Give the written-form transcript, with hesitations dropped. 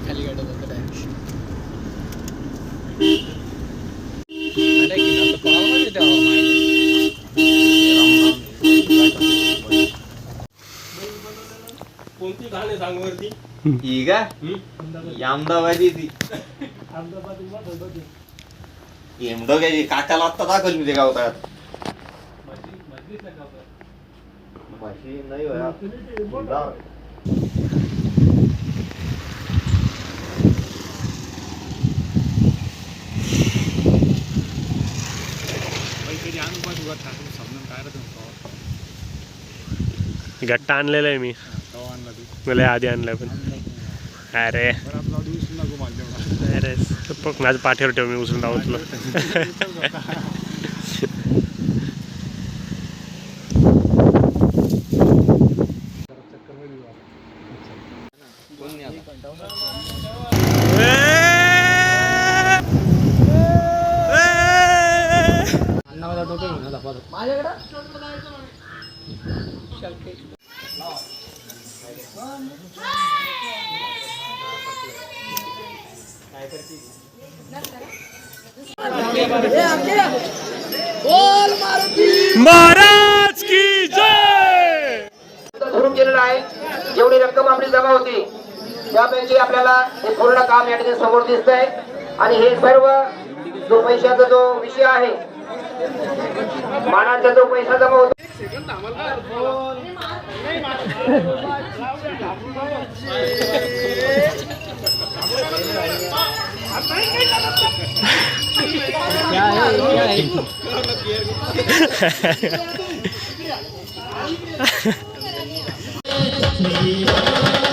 खाली गाडत कोणती गाणे सांगवरती ही का अहमदाबादी ती एमडोग्याची काकाला आत्ता दाखल मी ते गावतात नाही गट्टा आणलेला आहे मी मला आधी आणलाय पण अरे अरे माझ्या पाठीवर ठेव मी उचलून लावू तुला महाराज की जय. सुरू केलेला आहे. जेवढी रक्कम आपली जमा होती त्यापैकी आपल्याला हे पूर्ण काम या ठिकाणी समोर दिसतंय आणि हे सर्व जो पैशाचा जो विषय आहे मानाचा जो पैसा जमा होतो क्या है